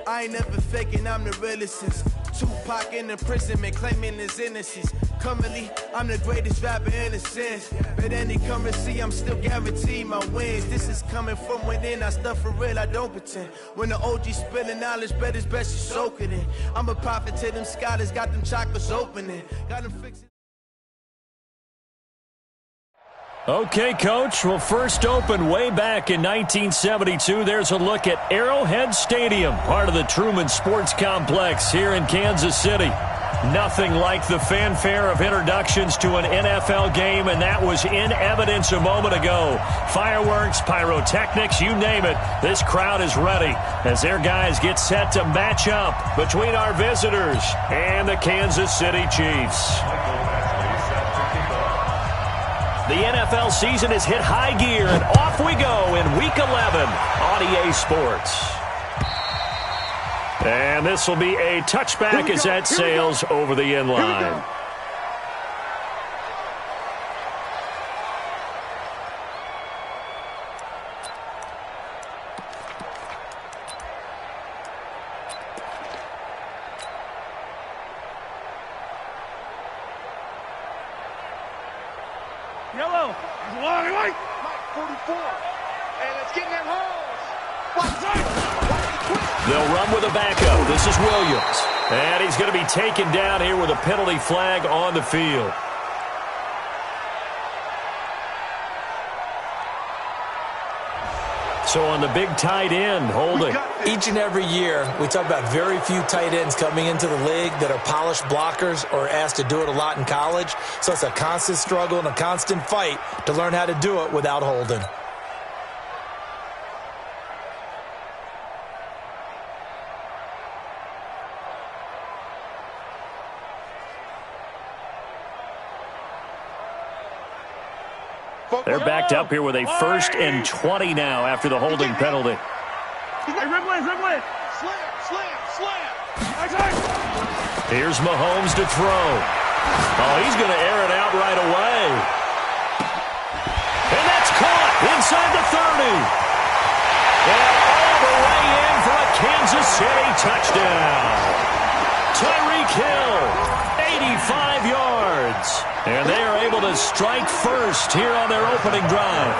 I ain't never faking, I'm the realest since Tupac in imprisonment, claiming his innocence. Currently, I'm the greatest rapper in a sense. But any currency, I'm still guaranteed my wins. This is coming from within, I stuff for real, I don't pretend. When the OG spilling knowledge, bet it's best you soak it in. I'm a prophet to them scholars, got them chakras opening. Got them fixing. Okay, Coach. Well, first opened way back in 1972. There's a look at Arrowhead Stadium, part of the Truman Sports Complex here in Kansas City. Nothing like the fanfare of introductions to an NFL game, and that was in evidence a moment ago. Fireworks, pyrotechnics, you name it. This crowd is ready as their guys get set to match up between our visitors and the Kansas City Chiefs. The NFL season has hit high gear, and off we go in Week 11 on EA Sports. And this will be a touchback as that sails over the end line. Yellow, long right. Mike 44, and it's getting that hose. They'll run with a backup. This is Williams, and he's going to be taken down here with a penalty flag on the field. So on the big tight end, holding. Each and every year, we talk about very few tight ends coming into the league that are polished blockers or asked to do it a lot in college. So it's a constant struggle and a constant fight to learn how to do it without holding. They're backed up here with a 1st and 20 now after the holding penalty. Slam. Here's Mahomes to throw. Oh, he's going to air it out right away. And that's caught inside the 30. And all the way in for a Kansas City touchdown. Tyreek Hill, 85 yards. And they are able to strike first here on their opening drive.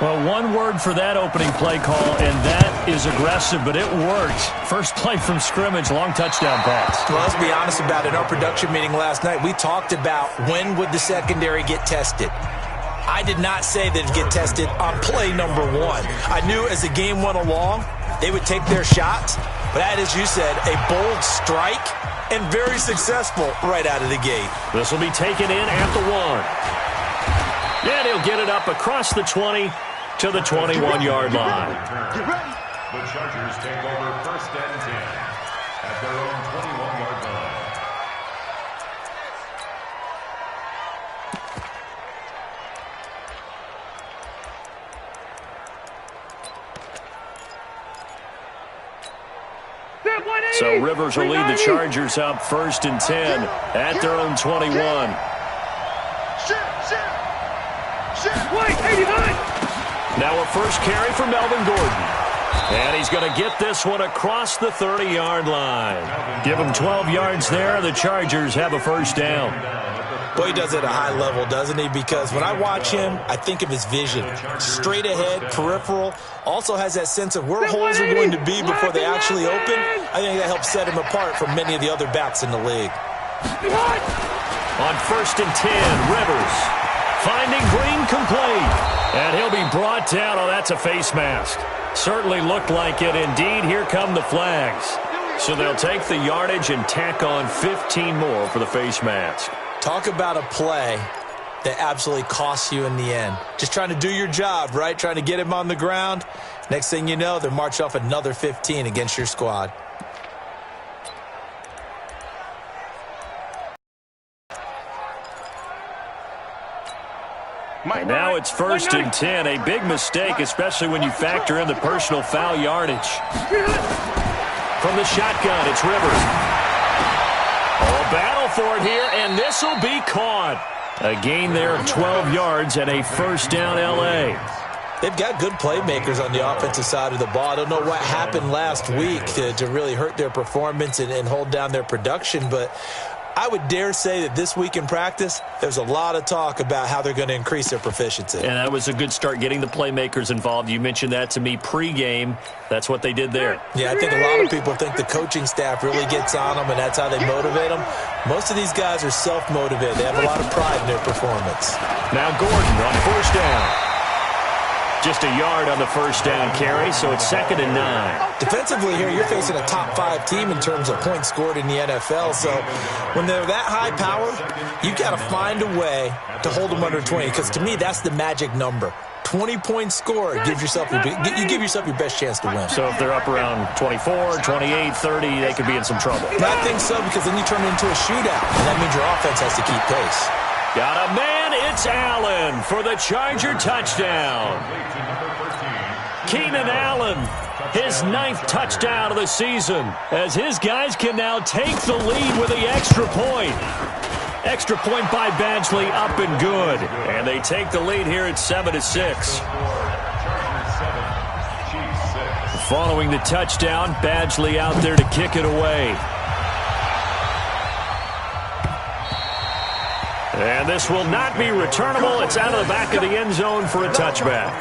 Well, one word for that opening play call, and that is aggressive, but it worked. First play from scrimmage, long touchdown pass. Well, let's be honest about it. In our production meeting last night, we talked about when would the secondary get tested. I did not say that it'd get tested on play number 1. I knew as the game went along, they would take their shots. But that, as you said, a bold strike and very successful right out of the gate. This will be taken in at the 1. And he'll get it up across the 20 to the 21-yard line. Get ready. The Chargers take over 1st and 10 at their own 21-yard line. So Rivers will lead the Chargers up 1st and 10 at their own 21. Wait, 89. Now a first carry for Melvin Gordon. And he's going to get this one across the 30-yard line. Give him 12 yards there. The Chargers have a 1st down. Boy, he does it at a high level, doesn't he? Because when I watch him, I think of his vision. Straight ahead, peripheral. Also has that sense of where holes are going to be before they actually open. I think that helps set him apart from many of the other backs in the league. On 1st and 10, Rivers finding Green complete. And he'll be brought down. Oh, that's a face mask. Certainly looked like it. Indeed, here come the flags. So they'll take the yardage and tack on 15 more for the face mask. Talk about a play that absolutely costs you in the end. Just trying to do your job, right? Trying to get him on the ground. Next thing you know, they're marching off another 15 against your squad. And now it's 1st and 10. A big mistake, especially when you factor in the personal foul yardage. From the shotgun, it's Rivers. Oh, a battle for it here, and this will be caught. A gain there of 12 yards and a 1st down, L.A. They've got good playmakers on the offensive side of the ball. I don't know what happened last week to really hurt their performance and hold down their production, but I would dare say that this week in practice, there's a lot of talk about how they're going to increase their proficiency. And that was a good start, getting the playmakers involved. You mentioned that to me pregame. That's what they did there. Yeah, I think a lot of people think the coaching staff really gets on them, and that's how they motivate them. Most of these guys are self-motivated. They have a lot of pride in their performance. Now Gordon on first down. Just a yard on the first down carry, so it's 2nd and 9. Defensively here, you're facing a top-5 team in terms of points scored in the NFL. So when they're that high-powered, you've got to find a way to hold them under 20, because to me, that's the magic number. 20 points scored, you give yourself your best chance to win. So if they're up around 24, 28, 30, they could be in some trouble. I think so, because then you turn it into a shootout, and that means your offense has to keep pace. Got a man, it's Allen for the Charger touchdown. Keenan Allen, his 9th touchdown of the season, as his guys can now take the lead with the extra point. Extra point by Badgley, up and good. And they take the lead here at 7-6. Following the touchdown, Badgley out there to kick it away. And this will not be returnable. It's out of the back of the end zone for a touchback.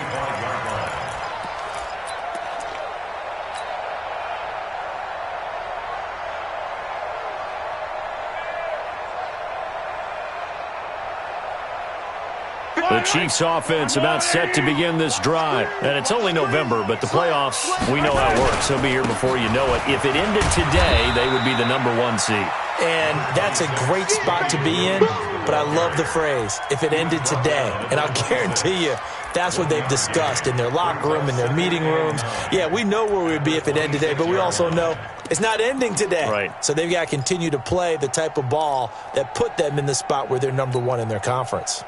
The Chiefs offense about set to begin this drive. And it's only November, but the playoffs, we know how it works. He'll be here before you know it. If it ended today, they would be the #1 seed. And that's a great spot to be in, but I love the phrase, if it ended today. And I'll guarantee you, that's what they've discussed in their locker room, in their meeting rooms. Yeah, we know where we'd be if it ended today, but we also know it's not ending today. Right. So they've got to continue to play the type of ball that put them in the spot where they're #1 in their conference.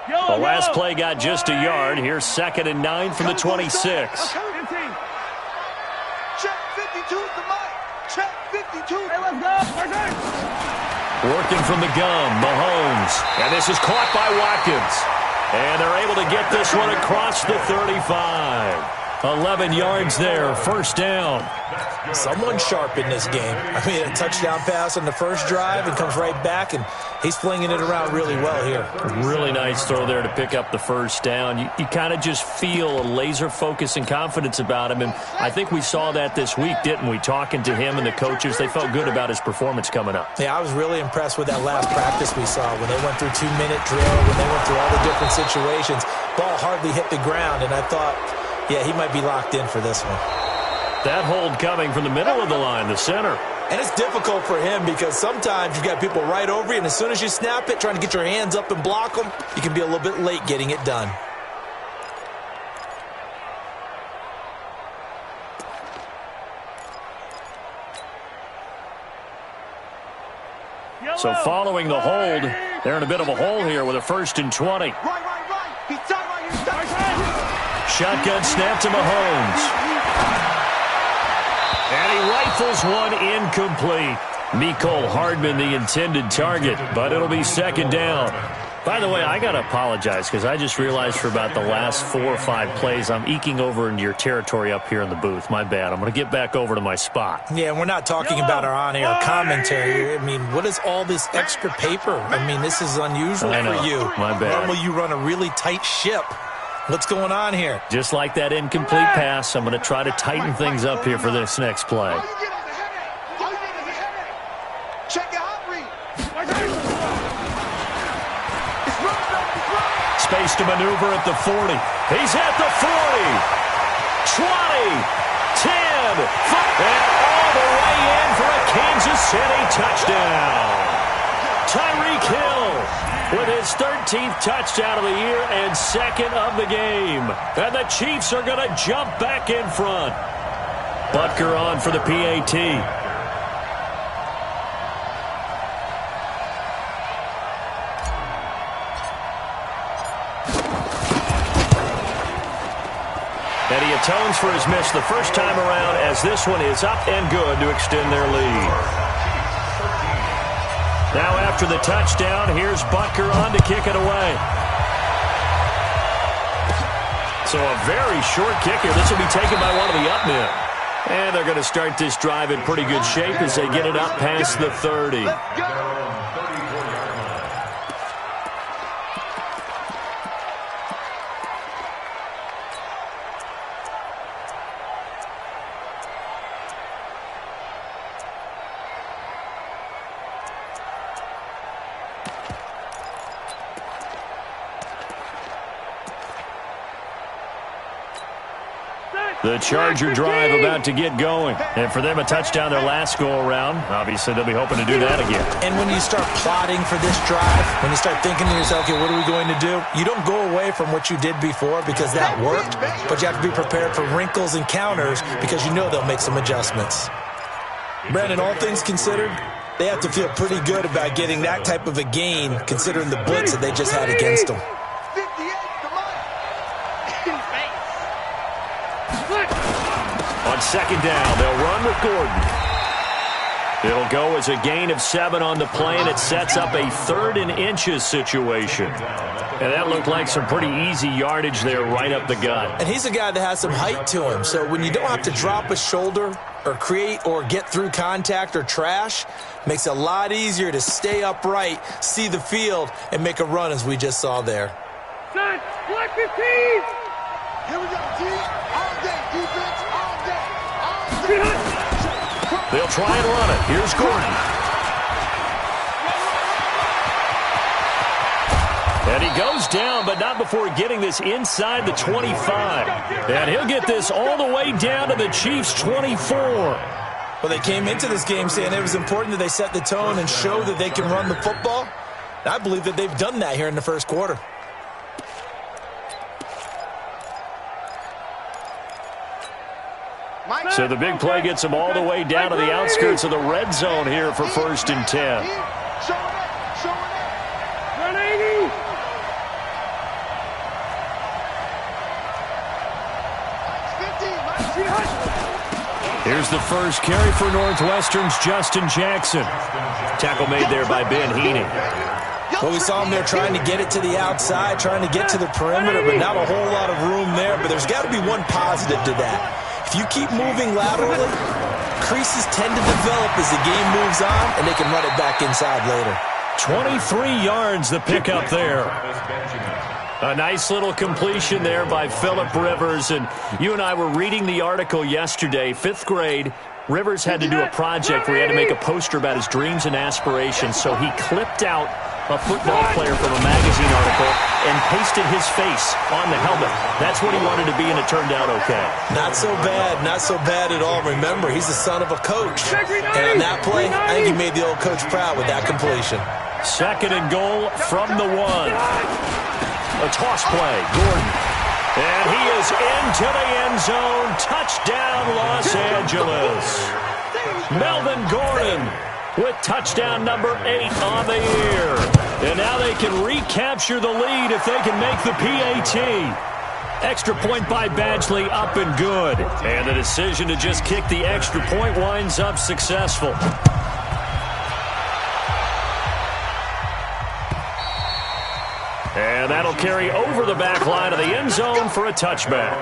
The last play got just a yard. Here's 2nd and 9 from the 26. Check 52 at the mic. Check 52. Hey, let's go. Working from the gun, Mahomes. And this is caught by Watkins. And they're able to get this one across the 35. 11 yards there, first down. Someone sharp in this game. I mean, a touchdown pass on the first drive and comes right back, and he's flinging it around really well here. Really nice throw there to pick up the first down. You kind of just feel a laser focus and confidence about him, and I think we saw that this week, didn't we? Talking to him and the coaches, they felt good about his performance coming up. Yeah, I was really impressed with that last practice we saw when they went through 2-minute drill, when they went through all the different situations. Ball hardly hit the ground, and I thought, yeah, he might be locked in for this one. That hold coming from the middle of the line, the center. And it's difficult for him because sometimes you've got people right over you, and as soon as you snap it, trying to get your hands up and block them, you can be a little bit late getting it done. So following the hold, they're in a bit of a hole here with a 1st and 20. Right. He's done right here. Shotgun snap to Mahomes. And he rifles one incomplete. Mecole Hardman, the intended target, but it'll be 2nd down. By the way, I got to apologize because I just realized for about the last 4 or 5 plays, I'm eking over into your territory up here in the booth. My bad. I'm going to get back over to my spot. Yeah, and we're not talking about our on-air commentary. I mean, what is all this extra paper? I mean, this is unusual for you. My bad. Normally you run a really tight ship. What's going on here? Just like that incomplete pass, I'm going to try to tighten things up here for this next play. Check your hot read. Space to maneuver at the 40. He's at the 40. 20. 10. 5. And all the way in for a Kansas City touchdown. Tyreek Hill with his 13th touchdown of the year and 2nd of the game. And the Chiefs are going to jump back in front. Butker on for the PAT. And he atones for his miss the first time around as this one is up and good to extend their lead. Now after the touchdown, here's Butker on to kick it away. So a very short kicker. This will be taken by one of the up men. And they're going to start this drive in pretty good shape as they get it up past the 30. The Charger drive about to get going. And for them, a touchdown their last go-around. Obviously, they'll be hoping to do that again. And when you start plotting for this drive, when you start thinking to yourself, okay, what are we going to do? You don't go away from what you did before because that worked, but you have to be prepared for wrinkles and counters because you know they'll make some adjustments. Brandon, all things considered, they have to feel pretty good about getting that type of a gain considering the blitz that they just had against them. On second down, they'll run with Gordon. It'll go as a gain of 7 on the play, and it sets up a 3rd and inches situation. And that looked like some pretty easy yardage there right up the gut. And he's a guy that has some height to him, so when you don't have to drop a shoulder or create or get through contact or trash, makes it a lot easier to stay upright, see the field, and make a run as we just saw there. Set, black 15! Here we go, T. All day, defense, all day. They'll try and run it. Here's Gordon. And he goes down, but not before getting this inside the 25. And he'll get this all the way down to the Chiefs' 24. Well, they came into this game saying it was important that they set the tone and show that they can run the football. I believe that they've done that here in the first quarter. So the big play gets them all the way down to the outskirts of the red zone here for 1st and 10. Here's the first carry for Northwestern's Justin Jackson. Tackle made there by Ben Heaney. Well, we saw him there trying to get it to the outside, trying to get to the perimeter, but not a whole lot of room there. But there's got to be one positive to that. If you keep moving laterally, creases tend to develop as the game moves on, and they can run it back inside later. 23 yards the pickup there. A nice little completion there by Phillip Rivers. And you and I were reading the article yesterday, 5th grade. Rivers had to do a project where he had to make a poster about his dreams and aspirations, so he clipped out a football player from a magazine article and pasted his face on the helmet. That's what he wanted to be, and it turned out okay. Not so bad at all. Remember, he's the son of a coach. And on that play, I think he made the old coach proud with that completion. 2nd and goal from the 1. A toss play, Gordon. And he is into the end zone. Touchdown, Los Angeles. Melvin Gordon with touchdown number 8 on the year. And now they can recapture the lead if they can make the PAT. Extra point by Badgley, up and good. And the decision to just kick the extra point winds up successful. And that'll carry over the back line of the end zone for a touchback.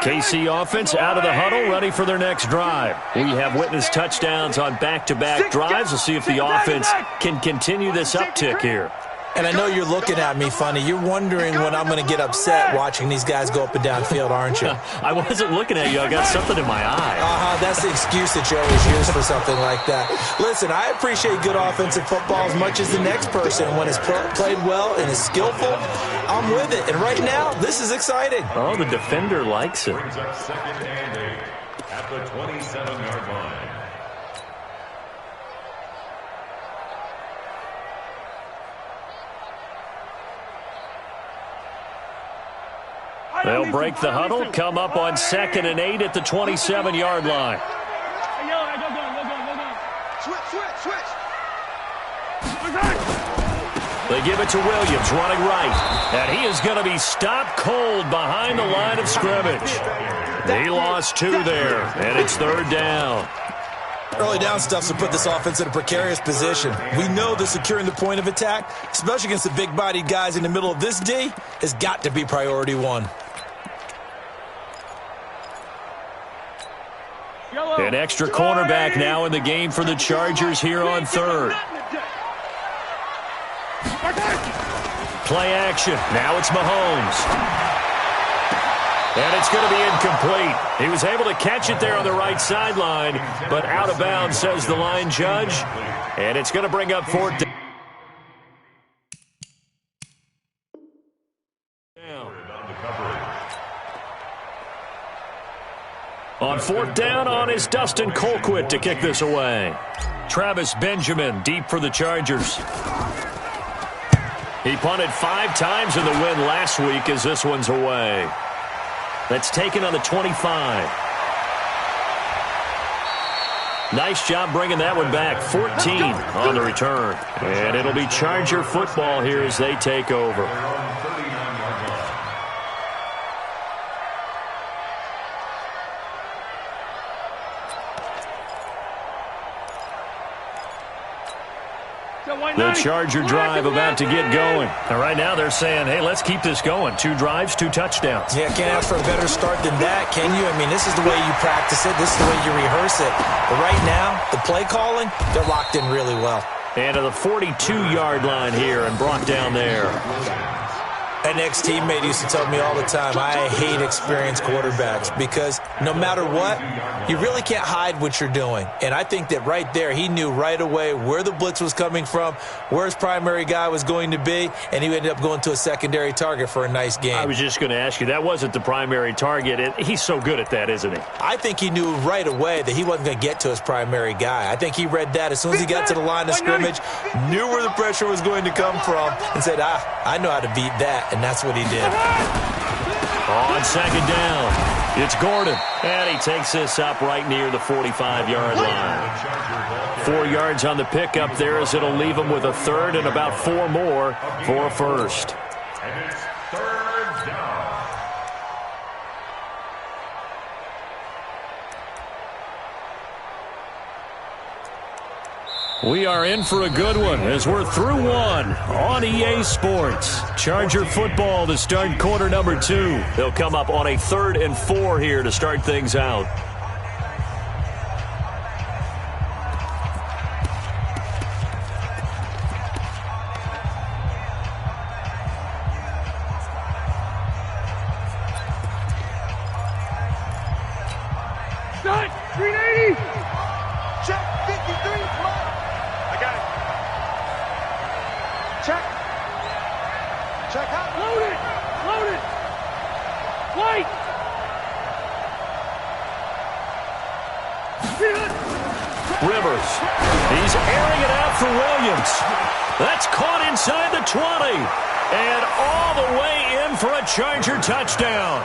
KC offense out of the huddle, ready for their next drive. We have witnessed touchdowns on back-to-back drives. We'll see if the offense can continue this uptick here. And I know you're looking at me funny. You're wondering when I'm going to get upset watching these guys go up and down field, aren't you? I wasn't looking at you. I got something in my eye. That's the excuse that you always use for something like that. Listen, I appreciate good offensive football as much as the next person. When it's played well and is skillful, I'm with it. And right now, this is exciting. Oh, the defender likes it. Brings up 2nd and 8 at the 27-yard line. They'll break the huddle, come up on 2nd and 8 at the 27-yard line. Switch. They give it to Williams, running right. And he is going to be stopped cold behind the line of scrimmage. He lost 2 there, and it's 3rd down. Early down stuff to put this offense in a precarious position. We know that securing the point of attack, especially against the big-bodied guys in the middle of this D, has got to be priority 1. An extra cornerback now in the game for the Chargers here on 3rd. Play action. Now it's Mahomes. And it's going to be incomplete. He was able to catch it there on the right sideline, but out of bounds, says the line judge. And it's going to bring up 4th down. On 4th down is Dustin Colquitt to kick this away. Travis Benjamin deep for the Chargers. He punted 5 times in the win last week as this one's away. That's taken on the 25. Nice job bringing that one back. 14 on the return. And it'll be Charger football here as they take over. The Charger drive about to get going. And right now they're saying, hey, let's keep this going. 2 drives, 2 touchdowns. Yeah, can't ask for a better start than that, can you? I mean, this is the way you practice it. This is the way you rehearse it. But right now, the play calling, they're locked in really well. And to the 42-yard line here and brought down there. An ex-teammate used to tell me all the time, I hate experienced quarterbacks because no matter what, you really can't hide what you're doing. And I think that right there, he knew right away where the blitz was coming from, where his primary guy was going to be, and he ended up going to a secondary target for a nice game. I was just going to ask you, that wasn't the primary target. He's so good at that, isn't he? I think he knew right away that he wasn't going to get to his primary guy. I think he read that as soon as he got to the line of scrimmage, knew where the pressure was going to come from, and said, I know how to beat that. And that's what he did. On 2nd down, it's Gordon. And he takes this up right near the 45-yard line. 4 yards on the pickup there as it'll leave him with a 3rd and about 4 more for a 1st. And it's 3rd down. We are in for a good one as we're through 1 on EA Sports. Charger football to start quarter number 2. They'll come up on a 3rd and 4 here to start things out. Shot, 380. Check, 53, play. I got it. Check. Check out. Load it. Load it. White. Rivers. He's airing it out for Williams. That's caught inside the 20. And all the way in for a Charger touchdown.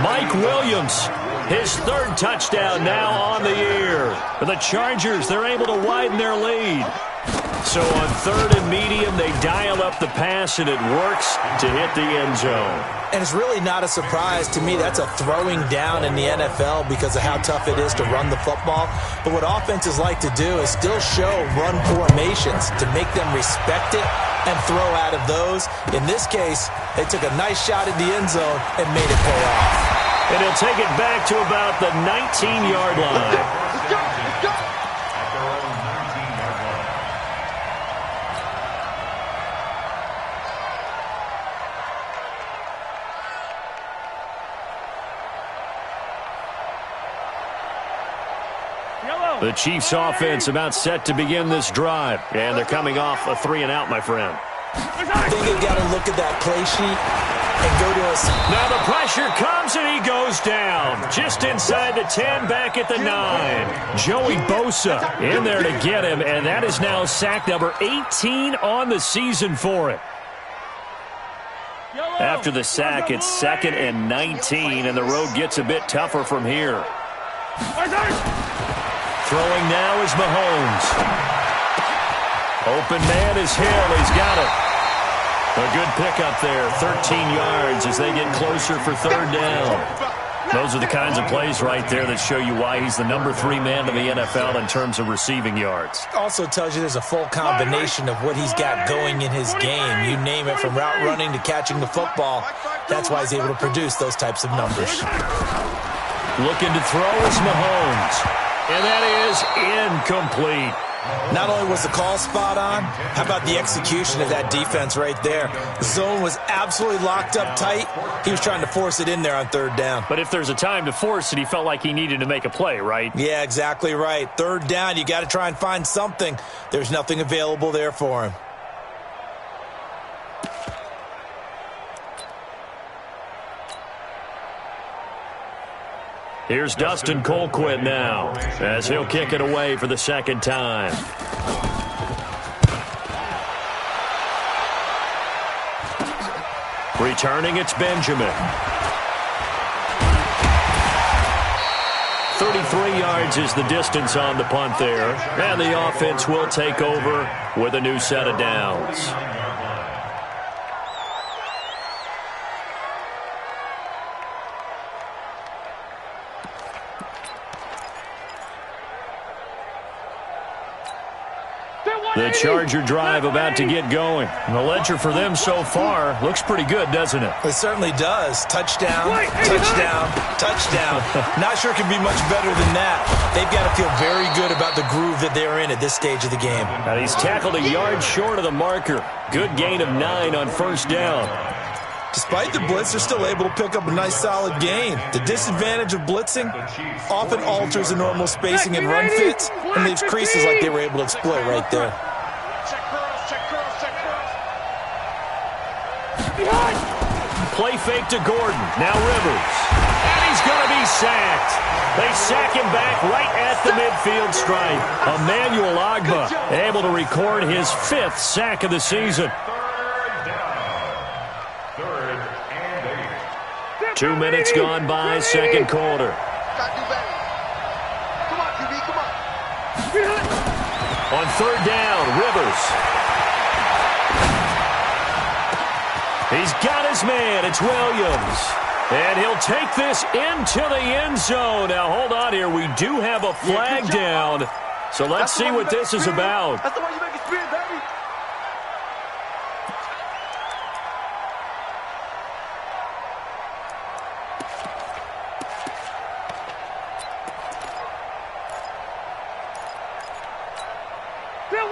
Mike Williams, his 3rd touchdown now on the year. For the Chargers, they're able to widen their lead. So on 3rd and medium, they dial up the pass, and it works to hit the end zone. And it's really not a surprise to me. That's a throwing down in the NFL because of how tough it is to run the football. But what offenses like to do is still show run formations to make them respect it and throw out of those. In this case, they took a nice shot at the end zone and made it pay off. And he'll take it back to about the 19-yard line. Let's go. Let's go. At their own 19-yard line. The Chiefs offense about set to begin this drive. And they're coming off a 3-and-out, my friend. I think you've got to look at that play sheet and go to us. Now the pressure comes and he goes down. Just inside the 10, back at the 9. Joey Bosa in there to get him, and that is now sack number 18 on the season for him. After the sack, it's 2nd and 19, and the road gets a bit tougher from here. Throwing now is Mahomes. Open man is Hill. He's got it. A good pickup there, 13 yards as they get closer for third down. Those are the kinds of plays right there that show you why he's the number 3 man in the NFL in terms of receiving yards. Also tells you there's a full combination of what he's got going in his game. You name it, from route running to catching the football. That's why he's able to produce those types of numbers. Looking to throw is Mahomes. And that is incomplete. Not only was the call spot on, how about the execution of that defense right there? The zone was absolutely locked up tight. He was trying to force it in there on third down. But if there's a time to force it, he felt like he needed to make a play, right? Yeah, exactly right. Third down, you got to try and find something. There's nothing available there for him. Here's Dustin Colquitt now, as he'll kick it away for the second time. Returning, it's Benjamin. 33 yards is the distance on the punt there, and the offense will take over with a new set of downs. The Charger drive about to get going. The ledger for them so far looks pretty good, doesn't it? It certainly does. Touchdown, touchdown, touchdown. Not sure it can be much better than that. They've got to feel very good about the groove that they're in at this stage of the game. And he's tackled a yard short of the marker. Good gain of 9 on first down. Despite the blitz, they're still able to pick up a nice, solid gain. The disadvantage of blitzing often alters the normal spacing and run fits and leaves creases like they were able to exploit right there. Play fake to Gordon. Now Rivers. And he's going to be sacked. They sack him back right at the midfield stripe. Emmanuel Ogbah able to record his 5th sack of the season. 2 minutes gone by, second quarter. On third down, Rivers. He's got his man. It's Williams. And he'll take this into the end zone. Now, hold on here. We do have a flag down. So let's see what this is about. That's the way you make it spin, baby.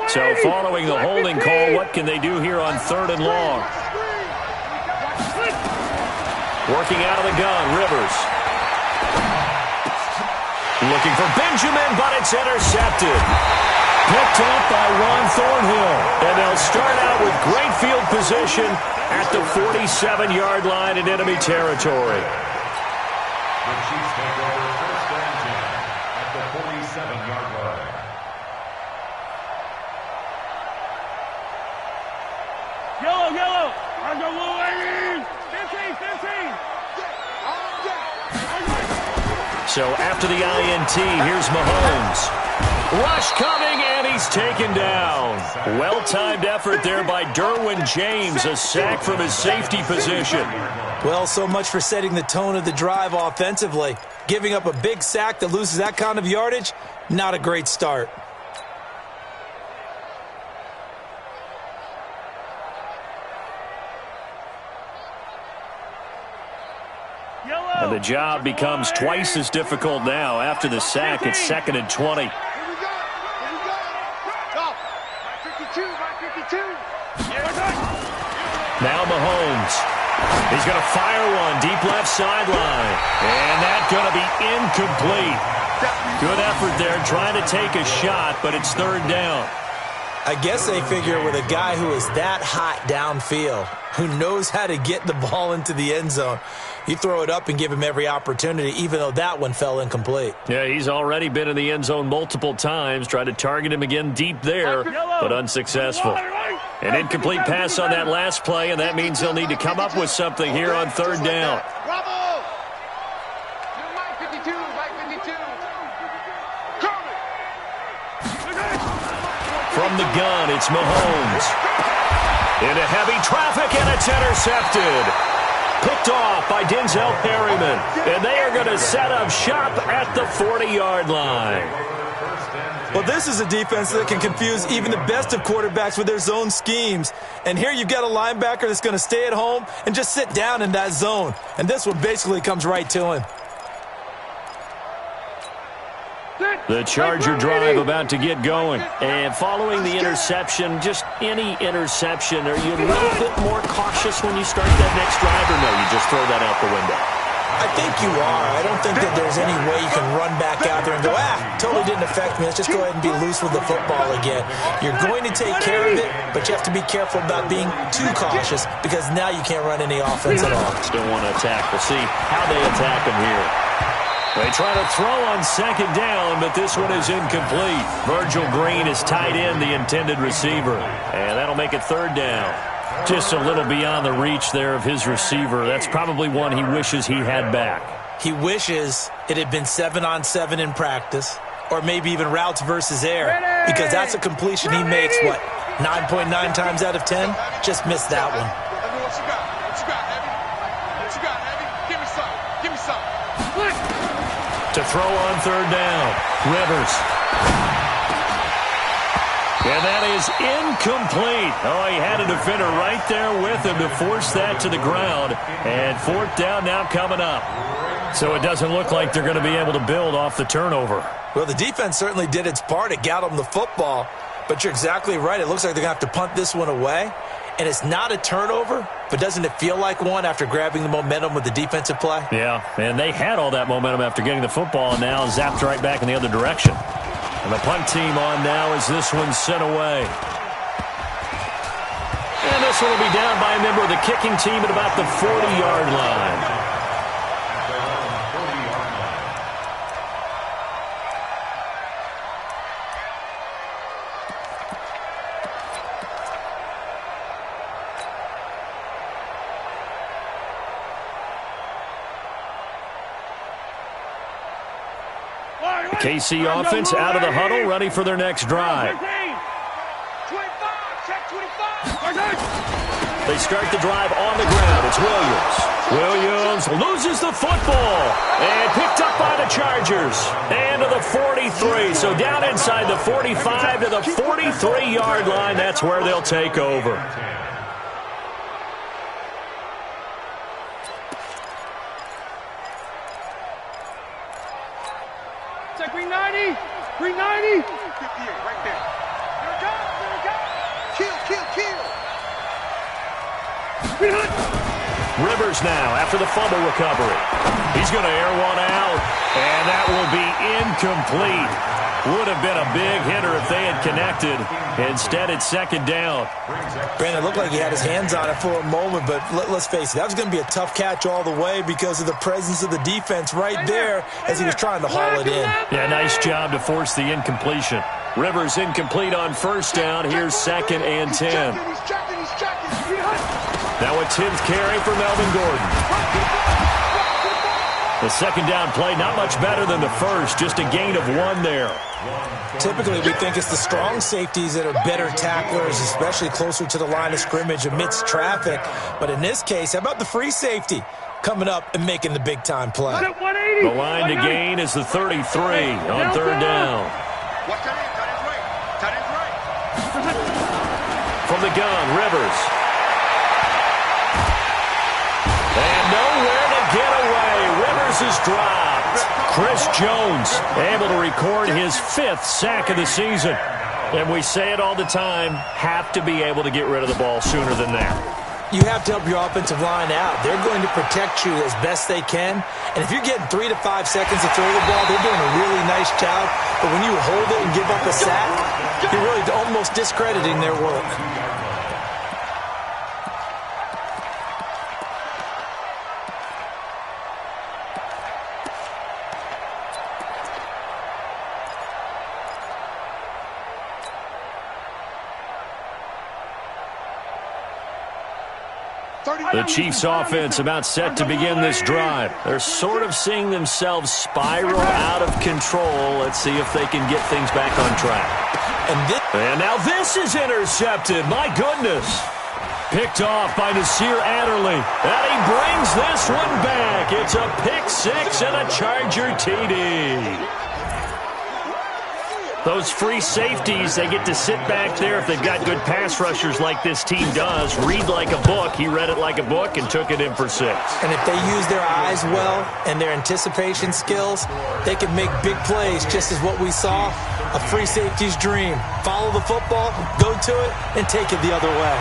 So following the holding call, what can they do here on third and long? Working out of the gun, Rivers. Looking for Benjamin, but it's intercepted. Picked up by Ron Thornhill. And they'll start out with great field position at the 47-yard line in enemy territory. The Chiefs take over first and 10 at the 47-yard line. Yellow. I go Wolverine. 15. So after the INT, here's Mahomes. Rush coming, and he's taken down. Well-timed effort there by Derwin James, a sack from his safety position. Well, so much for setting the tone of the drive offensively. Giving up a big sack that loses that kind of yardage, not a great start. And the job becomes twice as difficult now. After the sack, it's 2nd and 20. Here we go. Go. 52. Now Mahomes. He's going to fire one deep left sideline. And that's going to be incomplete. Good effort there trying to take a shot, but it's third down. I guess they figure with a guy who is that hot downfield, who knows how to get the ball into the end zone, you throw it up and give him every opportunity, even though that one fell incomplete. Yeah, he's already been in the end zone multiple times. Tried to target him again deep there, but unsuccessful. An incomplete pass on that last play, and that means they'll need to come up with something here on third down. Bravo! Mike 52. From the gun, it's Mahomes. Into heavy traffic, and it's intercepted. Picked off by Denzel Perryman. And they are going to set up shop at the 40-yard line. Well, this is a defense that can confuse even the best of quarterbacks with their zone schemes. And here you've got a linebacker that's going to stay at home and just sit down in that zone. And this one basically comes right to him. The Charger drive about to get going. And following the interception, just any interception, are you a little bit more cautious when you start that next drive, or no, you just throw that out the window? I think you are. I don't think that there's any way you can run back out there and go, totally didn't affect me. Let's just go ahead and be loose with the football again. You're going to take care of it, but you have to be careful about being too cautious because now you can't run any offense at all. Still want to attack. We'll see how they attack him here. They try to throw on second down, but this one is incomplete. Virgil Green is tied in, the intended receiver, and that'll make it third down. Just a little beyond the reach there of his receiver. That's probably one he wishes he had back. He wishes it had been 7-on-7 in practice, or maybe even routes versus air, because that's a completion he makes, 9.9 times out of 10? Just missed that one. What you got? What you got, Heavy? What you got, Heavy? Give me some. Give me some. To throw on third down, Rivers. And that is incomplete. Oh, he had a defender right there with him to force that to the ground. And fourth down now coming up. So it doesn't look like they're going to be able to build off the turnover. Well, the defense certainly did its part. It got them the football. But you're exactly right. It looks like they're going to have to punt this one away. And it's not a turnover, but doesn't it feel like one after grabbing the momentum with the defensive play? Yeah, and they had all that momentum after getting the football and now zapped right back in the other direction. And the punt team on now as this one's sent away. And this one will be down by a member of the kicking team at about the 40-yard line. KC offense out of the huddle, ready for their next drive. 25, check 25. They start the drive on the ground. It's Williams. Williams loses the football and picked up by the Chargers. And to the 43. So down inside the 45 to the 43-yard line. That's where they'll take over. Check 390. 390. 58 right there. Here it comes. Here it comes. Kill, kill, kill. Rivers now after the fumble recovery. He's going to air one out, and that will be incomplete. Would have been a big hitter if they had connected. Instead, it's second down. Brandon, it looked like he had his hands on it for a moment, but let's face it, that was going to be a tough catch all the way because of the presence of the defense right there as he was trying to haul it in. Yeah, nice job to force the incompletion. Rivers incomplete on first down. Here's second and 10. He's checking. Now a 10th carry for Melvin Gordon. The second down play, not much better than the first, just a gain of 1 there. Typically, we think it's the strong safeties that are better tacklers, especially closer to the line of scrimmage amidst traffic. But in this case, how about the free safety coming up and making the big-time play? The line to gain is the 33 on third down. Watch that in. Tight end's right. From the gun, Rivers. And nowhere to get away. Rivers is dropped. Chris Jones able to record his 5th sack of the season. And we say it all the time, have to be able to get rid of the ball sooner than that. You have to help your offensive line out. They're going to protect you as best they can. And if you're getting 3 to 5 seconds to throw the ball, they're doing a really nice job. But when you hold it and give up a sack, you're really almost discrediting their work. The Chiefs offense about set to begin this drive. They're sort of seeing themselves spiral out of control. Let's see if they can get things back on track. And now this is intercepted. My goodness. Picked off by Nasir Adderley. And he brings this one back. It's a pick six and a Charger TD. Those free safeties, they get to sit back there if they've got good pass rushers like this team does. Read like a book. He read it like a book and took it in for 6. And if they use their eyes well and their anticipation skills, they can make big plays, just as what we saw, a free safety's dream. Follow the football, go to it, and take it the other way.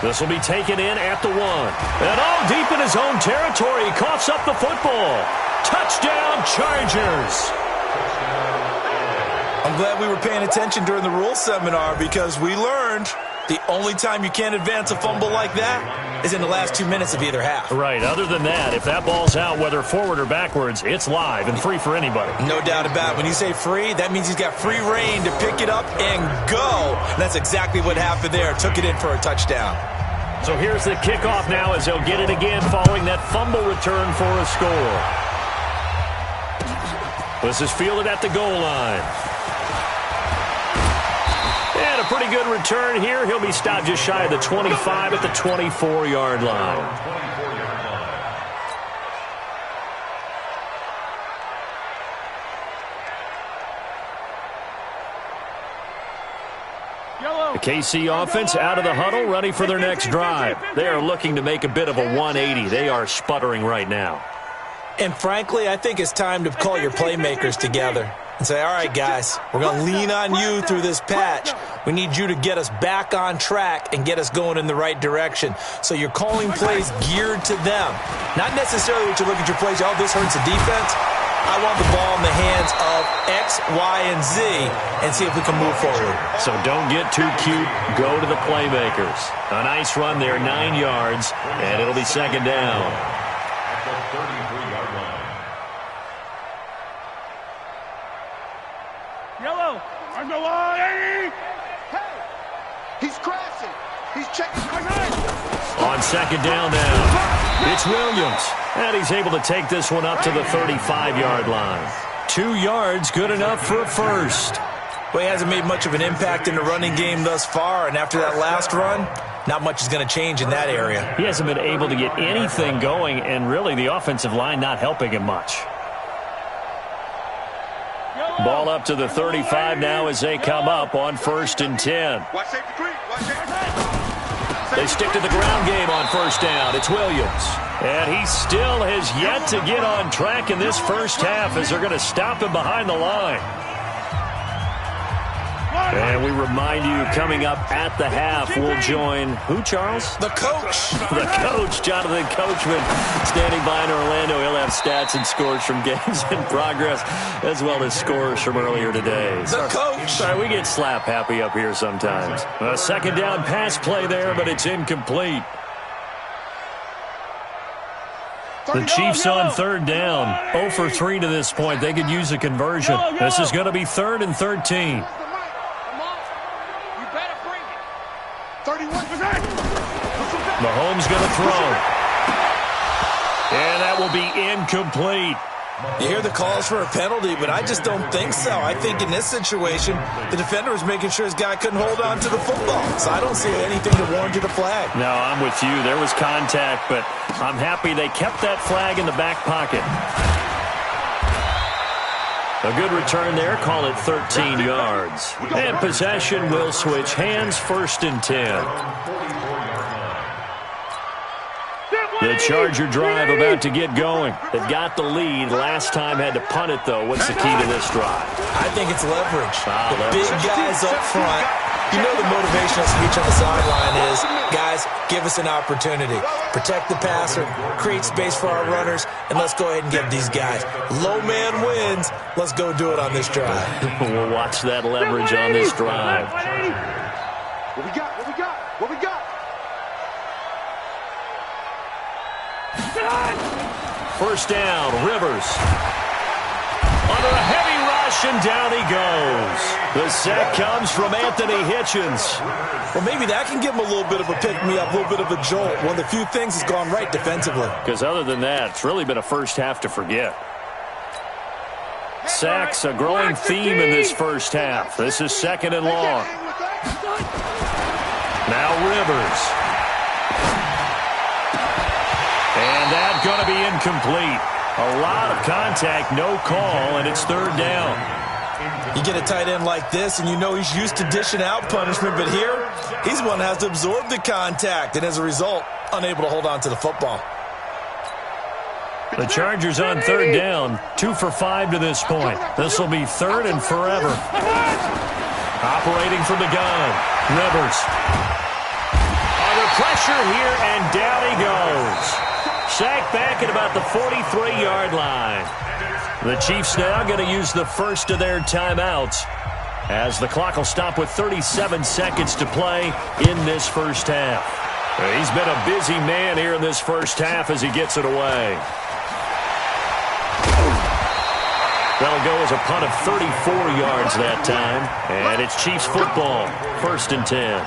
This will be taken in at the 1. And deep in his own territory, he coughs up the football. Touchdown, Chargers. I'm glad we were paying attention during the rules seminar because we learned the only time you can't advance a fumble like that is in the last 2 minutes of either half. Right. Other than that, if that ball's out, whether forward or backwards, it's live and free for anybody. No doubt about it. When you say free, that means he's got free reign to pick it up and go. And that's exactly what happened there. Took it in for a touchdown. So here's the kickoff now as they'll get it again following that fumble return for a score. This is fielded at the goal line. And a pretty good return here. He'll be stopped just shy of the 25 at the 24-yard line. The KC offense out of the huddle, ready for their next drive. They are looking to make a bit of a 180. They are sputtering right now. And frankly, I think it's time to call your playmakers together and say, all right, guys, we're going to lean on you through this patch. We need you to get us back on track and get us going in the right direction. So you're calling plays geared to them. Not necessarily what you look at your plays, oh, this hurts the defense. I want the ball in the hands of X, Y, and Z and see if we can move forward. So don't get too cute. Go to the playmakers. A nice run there, 9 yards, and it'll be second down. At the 33-yard line. Yellow, on the line. Hey, he's crashing. He's checking. On second down now, it's Williams. And he's able to take this one up to the 35-yard line. 2 yards, good enough for a first. Well, he hasn't made much of an impact in the running game thus far, and after that last run, not much is going to change in that area. He hasn't been able to get anything going, and really the offensive line not helping him much. Ball up to the 35 now as they come up on 1st and 10. They stick to the ground game on first down. It's Williams. And he still has yet to get on track in this first half as they're going to stop him behind the line. And we remind you, coming up at the half, we'll join who, Charles? The coach. The coach, Jonathan Coachman, standing by in Orlando. He'll have stats and scores from games in progress, as well as scores from earlier today. The coach. Sorry, we get slap happy up here sometimes. A second down pass play there, but it's incomplete. The Chiefs on third down. 0 for 3 to this point. They could use a conversion. This is going to be 3rd and 13. Mahomes going to throw. And that will be incomplete. You hear the calls for a penalty, but I just don't think so. I think in this situation, the defender was making sure his guy couldn't hold on to the football. So I don't see anything to warrant the flag. No, I'm with you. There was contact, but I'm happy they kept that flag in the back pocket. A good return there. Call it 13 yards. And possession will switch hands. 1st and 10. The Charger drive about to get going. They've got the lead. Last time had to punt it, though. What's the key to this drive? I think it's leverage. The big guys up front. You know the motivational speech on the sideline is, guys, give us an opportunity. Protect the passer, create space for our runners, and let's go ahead and get these guys. Low man wins. Let's go do it on this drive. We'll watch that leverage on this drive. What we got? What we got? What we got? First down, Rivers. Under a heavy rush, and down he goes. The sack comes from Anthony Hitchens. Well, maybe that can give him a little bit of a pick-me-up, a little bit of a jolt. One of the few things that's gone right defensively. Because other than that, it's really been a first half to forget. Sacks, a growing theme in this first half. This is 2nd and long. Now Rivers. And that's going to be incomplete. A lot of contact, no call, and it's third down. You get a tight end like this, and you know he's used to dishing out punishment, but here, he's the one that has to absorb the contact, and as a result, unable to hold on to the football. The Chargers on third down, 2 for 5 to this point. This will be third and forever. Operating from the gun, Rivers. Under pressure here, and down he goes. Sacked back at about the 43-yard line. The Chiefs now going to use the first of their timeouts as the clock will stop with 37 seconds to play in this first half. He's been a busy man here in this first half as he gets it away. That'll go as a punt of 34 yards that time, and it's Chiefs football, 1st and 10.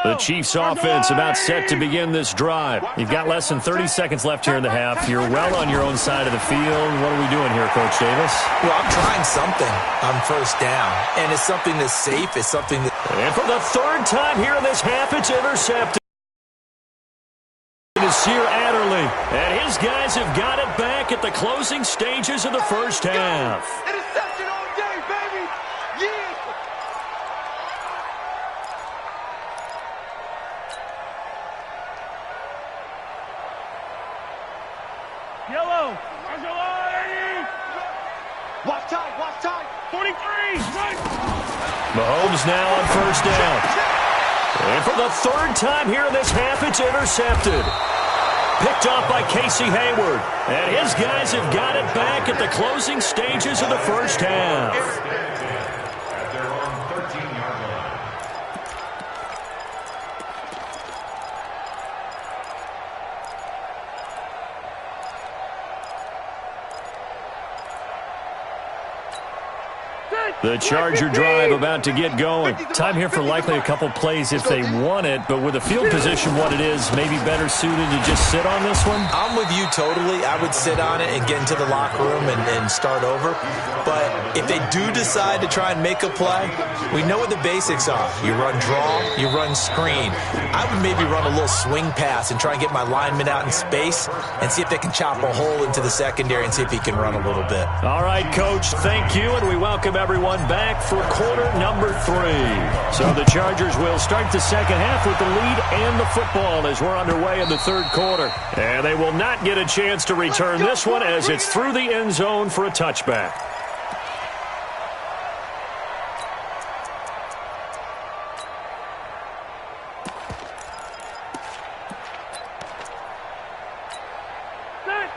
The Chiefs offense about set to begin this drive. You've got less than 30 seconds left here in the half. You're well on your own side of the field. What are we doing here, Coach Davis? Well, I'm trying something on first down, and it's something that's safe. It's something that... And for the third time here in this half, it's intercepted. It is Sear Adderley, and his guys have got it back at the closing stages of the first half. Interception all day, baby! Yeah! Yellow! Watch time! 43! Mahomes now on first down. And for the third time here in this half, it's intercepted. Picked off by Casey Hayward. And his guys have got it back at the closing stages of the first half. At their own 13-yard line. The Charger drive about to get going. Time here for likely a couple plays if they want it, but with the field position what it is, maybe better suited to just sit on this one? I'm with you totally. I would sit on it and get into the locker room and start over. But if they do decide to try and make a play, we know what the basics are. You run draw, you run screen. I would maybe run a little swing pass and try and get my lineman out in space and see if they can chop a hole into the secondary and see if he can run a little bit. All right, Coach, thank you, and we welcome everyone back for quarter number 3. So the Chargers will start the second half with the lead and the football as we're underway in the third quarter. And they will not get a chance to return this one as it's through the end zone for a touchback.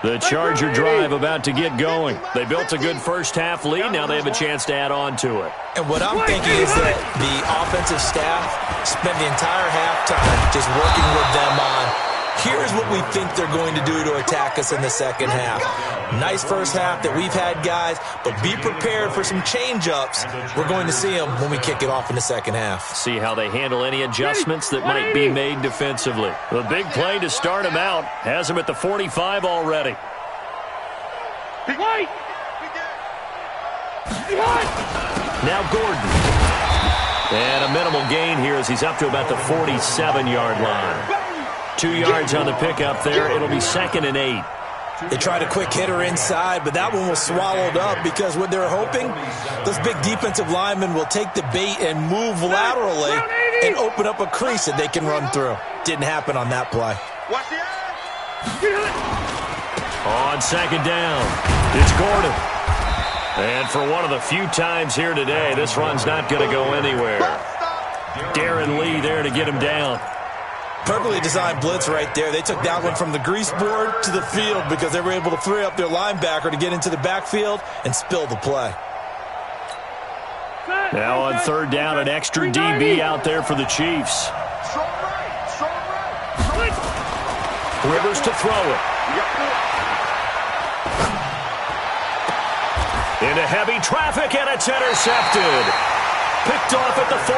The Charger drive about to get going. They built a good first half lead. Now they have a chance to add on to it. And what I'm thinking is that the offensive staff spent the entire halftime just working with them on, here's what we think they're going to do to attack us in the second half. Nice first half that we've had, guys, but be prepared for some change-ups. We're going to see them when we kick it off in the second half. See how they handle any adjustments that might be made defensively. The big play to start him out has him at the 45 already. Now Gordon. And a minimal gain here as he's up to about the 47-yard line. 2 yards on the pickup there. It'll be 2nd and 8. They tried a quick hitter inside, but that one was swallowed up because what they're hoping, those big defensive linemen will take the bait and move laterally and open up a crease that they can run through. Didn't happen on that play. On second down, it's Gordon. And for one of the few times here today, this run's not going to go anywhere. Darren Lee there to get him down. Perfectly designed blitz right there. They took that one from the grease board to the field because they were able to free up their linebacker to get into the backfield and spill the play. Now on third down, an extra DB out there for the Chiefs. Rivers to throw it. Into heavy traffic, and it's intercepted. Picked off at the 40.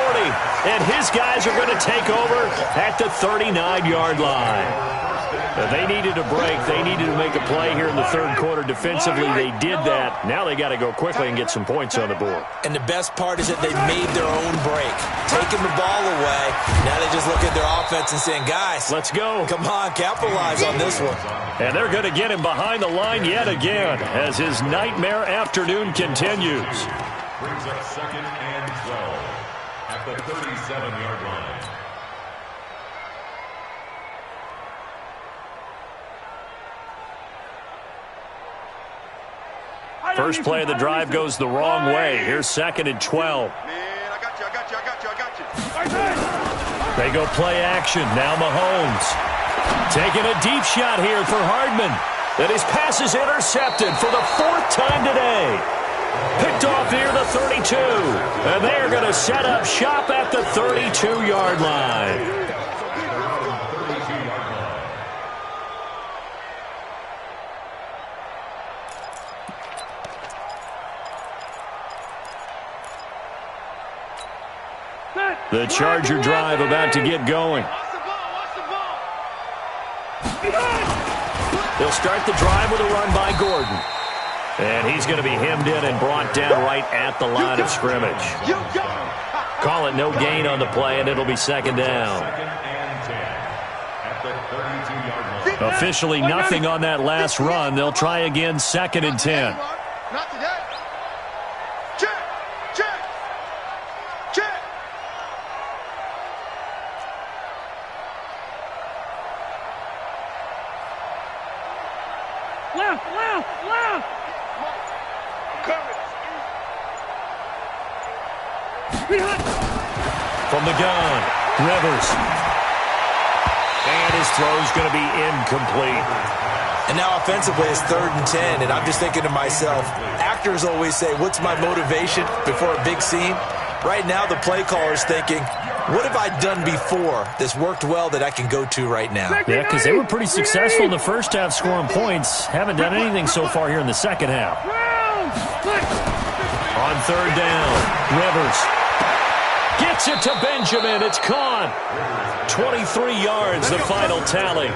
And his guys are going to take over at the 39-yard line. Now, they needed a break. They needed to make a play here in the third quarter. Defensively, they did that. Now they got to go quickly and get some points on the board. And the best part is that they made their own break. Taking the ball away. Now they just look at their offense and saying, guys, let's go. Come on, capitalize on this one. And they're going to get him behind the line yet again as his nightmare afternoon continues. Brings up 2nd and 12 at the 37-yard line. First play of the drive goes the wrong way. Here's 2nd and 12. Man, I got you. They go play action. Now Mahomes. Taking a deep shot here for Hardman. And his pass is intercepted for the 4th time today. Picked off near the 32. And they're going to set up shop at the 32-yard line. The Charger drive about to get going. They'll start the drive with a run by Gordon. And he's going to be hemmed in and brought down right at the line of scrimmage. Call it no gain on the play, and it'll be 2nd down. Officially nothing on that last run. They'll try again, 2nd and 10. Not today. Left. From the gun, Rivers. And his throw's going to be incomplete. And now offensively it's 3rd and 10, and I'm just thinking to myself, actors always say, what's my motivation before a big scene? Right now the play caller's thinking, what have I done before that's worked well that I can go to right now? Yeah, because they were pretty successful in the first half scoring points. Haven't done anything so far here in the second half. On 3rd down, Rivers gets it to Benjamin. It's caught. 23 yards, the final tally.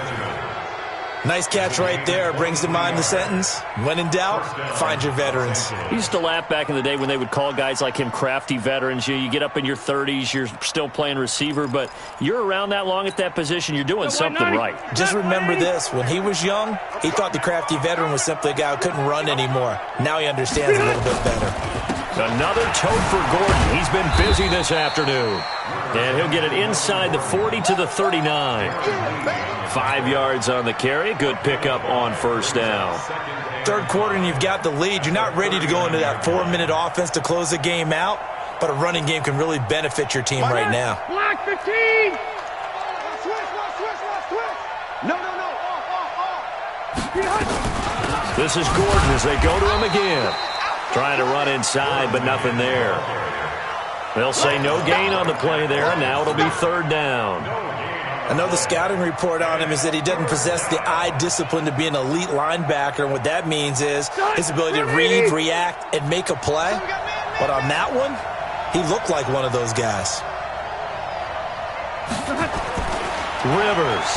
Nice catch right there. Brings to mind the sentence, when in doubt, find your veterans. I used to laugh back in the day when they would call guys like him crafty veterans. You get up in your 30s, you're still playing receiver, but you're around that long at that position, you're doing something right. Just remember this. When he was young, he thought the crafty veteran was simply a guy who couldn't run anymore. Now he understands a little bit better. Another tote for Gordon. He's been busy this afternoon. And he'll get it inside the 40 to the 39. 5 yards on the carry. Good pickup on 1st down. Third quarter and you've got the lead. You're not ready to go into that 4-minute offense to close the game out, but a running game can really benefit your team right now. Block 15. No. Off. This is Gordon as they go to him again. Trying to run inside, but nothing there. They'll say no gain on the play there, and now it'll be 3rd down. I know the scouting report on him is that he doesn't possess the eye discipline to be an elite linebacker, and what that means is his ability to read, react, and make a play. But on that one, he looked like one of those guys. Rivers.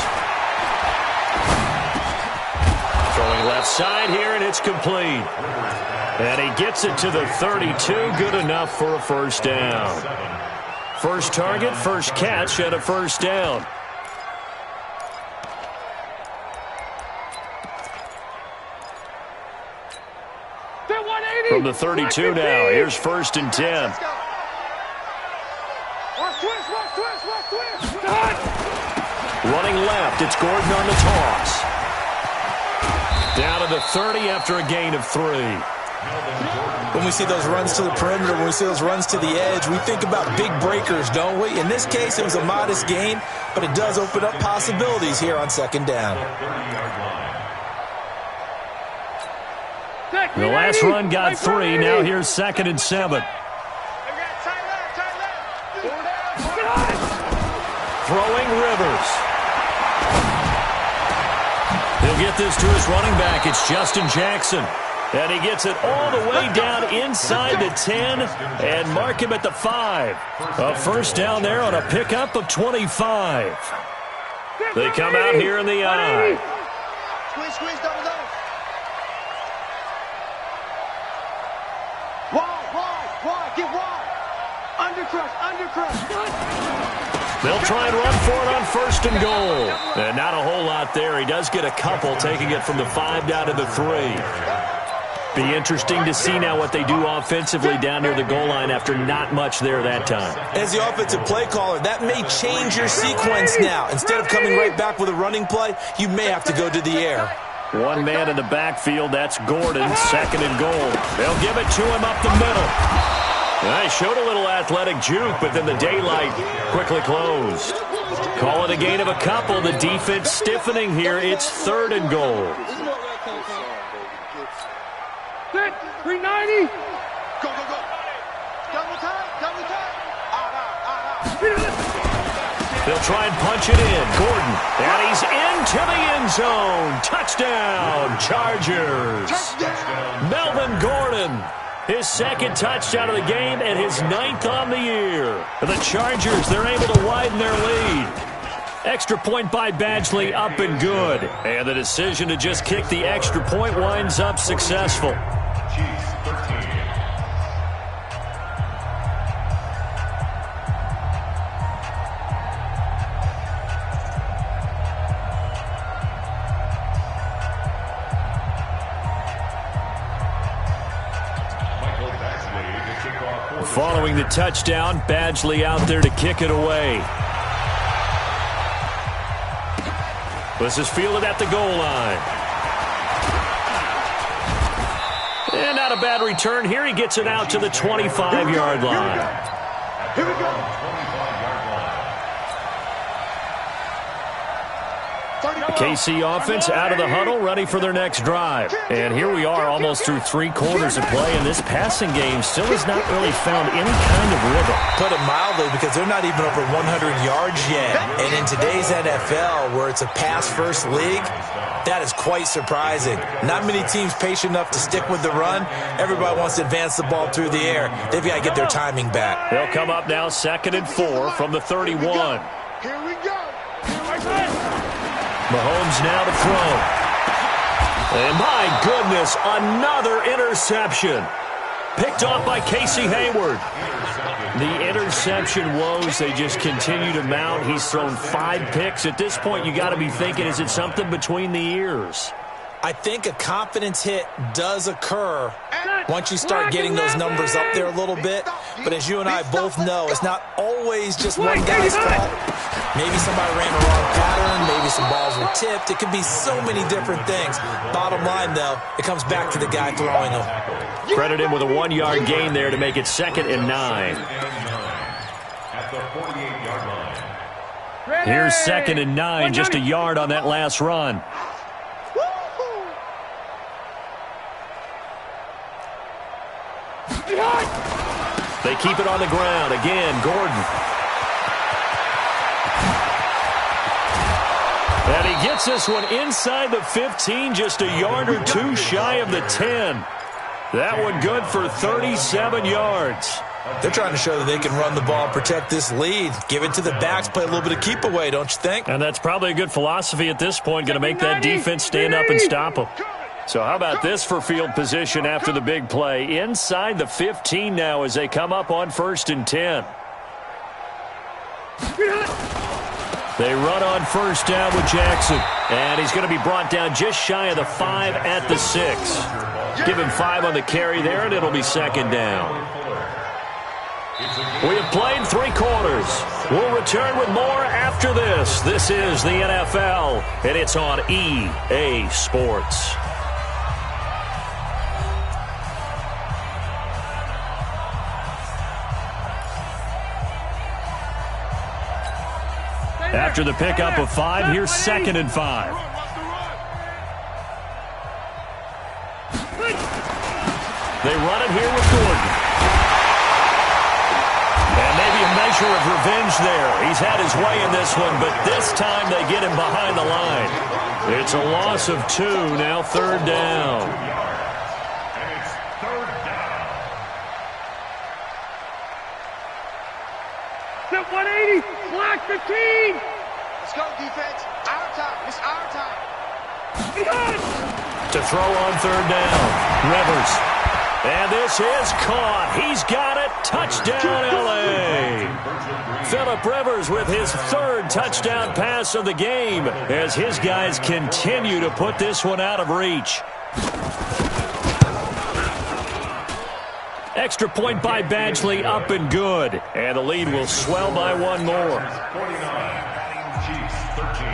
Throwing left side here, and it's complete. And he gets it to the 32. Good enough for a 1st down. First target, first catch, and a 1st down. From the 32 now, here's 1st and 10. Running left, it's Gordon on the toss. Down to the 30 after a gain of 3. When we see those runs to the perimeter, when we see those runs to the edge, we think about big breakers, don't we? In this case, it was a modest gain, but it does open up possibilities here on 2nd down. The last run got 3. Now here's 2nd and 7. Throwing Rivers. He'll get this to his running back. It's Justin Jackson. And he gets it all the way down inside the 10 and mark him at the 5. A first down there on a pickup of 25. They come out here in the I. Squeeze, double. Wide, get wide. Under crush. They'll try and run for it on first and goal. And not a whole lot there. He does get a couple, taking it from the 5 down to the 3. Be interesting to see now what they do offensively down near the goal line after not much there that time. As the offensive play caller, that may change your sequence now. Instead of coming right back with a running play, you may have to go to the air. One man in the backfield, that's Gordon, second and goal. They'll give it to him up the middle. They showed a little athletic juke, but then the daylight quickly closed. Call it a gain of a couple. The defense stiffening here. It's third and goal. 390. Go. Double time. They'll try and punch it in. Gordon, and he's into the end zone. Touchdown, Chargers. Melvin Gordon, his second touchdown of the game and his 9th on the year. The Chargers, they're able to widen their lead. Extra point by Badgley, up and good. And the decision to just kick the extra point winds up successful. Following the touchdown, Badgley out there to kick it away. This is fielded at the goal line. And not a bad return here. He gets it out to the 25-yard line. Here we go. The KC offense out of the huddle, ready for their next drive. And here we are almost through 3 quarters of play, and this passing game still has not really found any kind of rhythm. Put it mildly, because they're not even over 100 yards yet. And in today's NFL, where it's a pass-first league, that is quite surprising. Not many teams patient enough to stick with the run. Everybody wants to advance the ball through the air. They've got to get their timing back. They'll come up now 2nd and 4 from the 31. Here we go. Mahomes now to throw. And my goodness, another interception. Picked off by Casey Hayward. The interception woes, they just continue to mount. He's thrown 5 picks. At this point, you got to be thinking, is it something between the ears? I think a confidence hit does occur once you start getting those numbers up there a little bit. But as you and I both know, it's not always just one guy's fault. Maybe somebody ran the wrong pattern. Maybe some balls were tipped. It could be so many different things. Bottom line, though, it comes back to the guy throwing them. Credit him with a 1-yard gain there to make it 2nd and 9. At the 48-yard line. Here's 2nd and 9, just a yard on that last run. They keep it on the ground. Again, Gordon. And he gets this one inside the 15, just a yard or 2 shy of the 10. That one good for 37 yards. They're trying to show that they can run the ball and protect this lead. Give it to the backs, play a little bit of keep away, don't you think? And that's probably a good philosophy at this point, going to make that defense stand up and stop them. So how about this for field position after the big play? Inside the 15 now as they come up on 1st and 10. They run on 1st down with Jackson. And he's going to be brought down just shy of the 5 at the 6. Give him 5 on the carry there, and it'll be 2nd down. We have played 3 quarters. We'll return with more after this. This is the NFL, and it's on EA Sports. After the pickup of 5, here's 2nd and 5. They run it here with Gordon. And maybe a measure of revenge there. He's had his way in this one, but this time they get him behind the line. It's a loss of 2, now 3rd down. Step 180. Block 15. Let's go, defense. Our time. It's our time. To throw on third down. Rivers. And this is caught. He's got it. Touchdown, L.A. Phillip Rivers with his third touchdown pass of the game as his guys continue to put this one out of reach. Extra point by Badgley, up and good. And the lead will swell by one more. 49, Chiefs 13.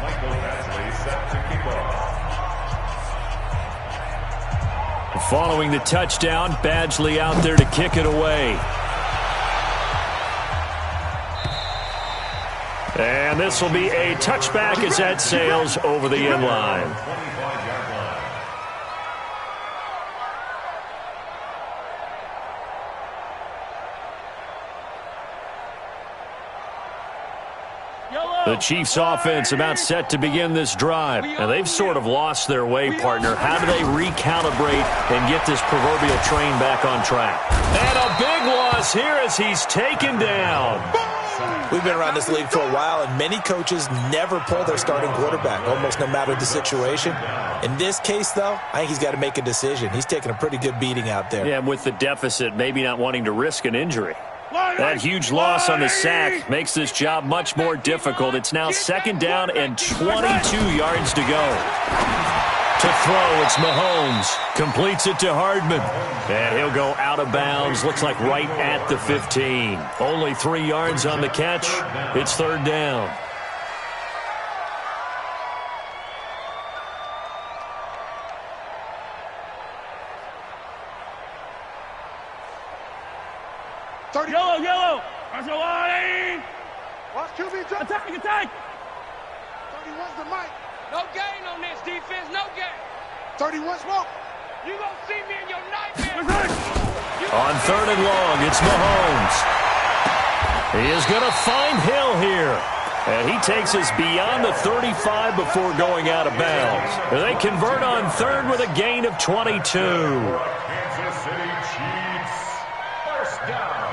Michael Badgley set to kick off. Following the touchdown, Badgley out there to kick it away. And this will be a touchback as that sails over the end line. 25-yard line. The Chiefs offense about set to begin this drive. And they've sort of lost their way, partner. How do they recalibrate and get this proverbial train back on track? And a big loss here as he's taken down. We've been around this league for a while, and many coaches never pull their starting quarterback, almost no matter the situation. In this case, though, I think he's got to make a decision. He's taking a pretty good beating out there. Yeah, and with the deficit, maybe not wanting to risk an injury. That huge loss on the sack makes this job much more difficult. It's now second down and 22 yards to go. To throw, it's Mahomes. Completes it to Hardman. And he'll go out of bounds. Looks like right at the 15. Only 3 yards on the catch. It's third down. Yellow. That's a line. Watch QB jump. Attack. 31's the mic. No gain on this defense, no gain. 31 smoke. You gonna see me in your nightmare. On third and long, it's Mahomes. He is going to find Hill here. And he takes us beyond the 35 before going out of bounds. They convert on third with a gain of 22. Kansas City Chiefs. First down.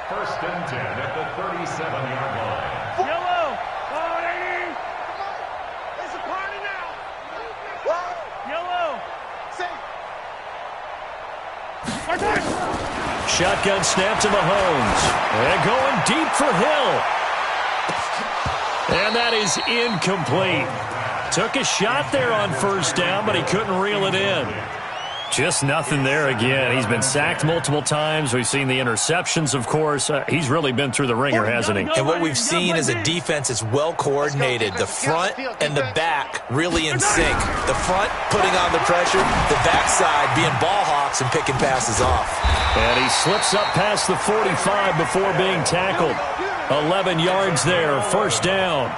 First and 10 at the 37-yard line. Yellow. 180. Come on. It's a party now. Yellow. Safe. Attack. Shotgun snap to Mahomes. And going deep for Hill. And that is incomplete. Took a shot there on first down, but he couldn't reel it in. Just nothing there again. He's been sacked multiple times. We've seen the interceptions, of course. He's really been through the ringer, hasn't he? And what we've seen is a defense that's well coordinated. The front and the back really in sync. The front putting on the pressure, the backside being ball hawks and picking passes off. And he slips up past the 45 before being tackled. 11 yards there, first down.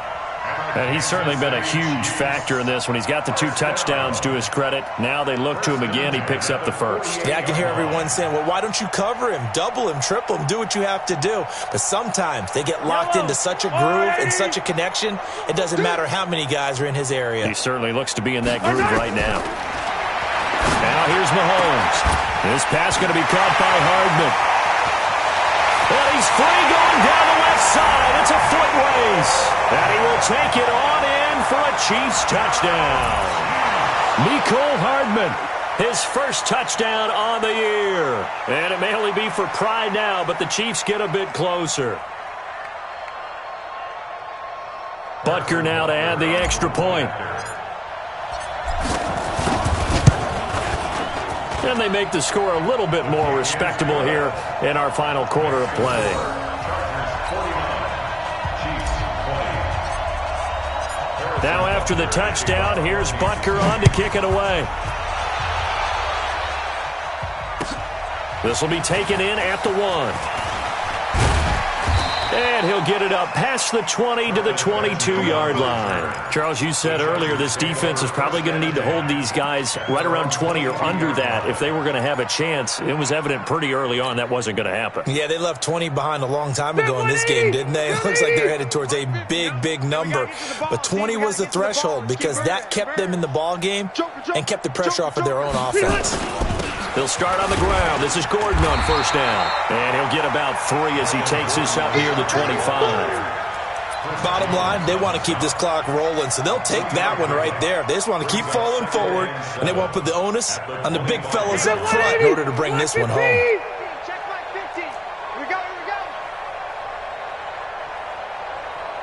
And he's certainly been a huge factor in this when he's got the 2 touchdowns to his credit. Now they look to him again. He picks up the first. Yeah, I can hear everyone saying, well, why don't you cover him, double him, triple him, do what you have to do. But sometimes they get locked into such a groove and such a connection, it doesn't matter how many guys are in his area. He certainly looks to be in that groove right now. Now here's Mahomes. This pass going to be caught by Hardman. And he's free going down the left side. It's a foot race. And he will take it on in for a Chiefs touchdown. Mecole Hardman, his first touchdown on the year. And it may only be for pride now, but the Chiefs get a bit closer. Butker now to add the extra point. And they make the score a little bit more respectable here in our final quarter of play. Now after the touchdown, here's Butker on to kick it away. This will be taken in at the 1. And he'll get it up past the 20 to the 22-yard line. Charles, you said earlier this defense is probably going to need to hold these guys right around 20 or under that if they were going to have a chance. It was evident pretty early on that wasn't going to happen. Yeah, they left 20 behind a long time ago in this game, didn't they? It looks like they're headed towards a big number. But 20 was the threshold because that kept them in the ball game and kept the pressure off of their own offense. He'll start on the ground. This is Gordon on first down. And he'll get about 3 as he takes this up here to 25. Bottom line, they want to keep this clock rolling, so they'll take that one right there. They just want to keep falling forward, and they want to put the onus on the big fellas up front in order to bring this one home. Check my 50. Here we go, here we go.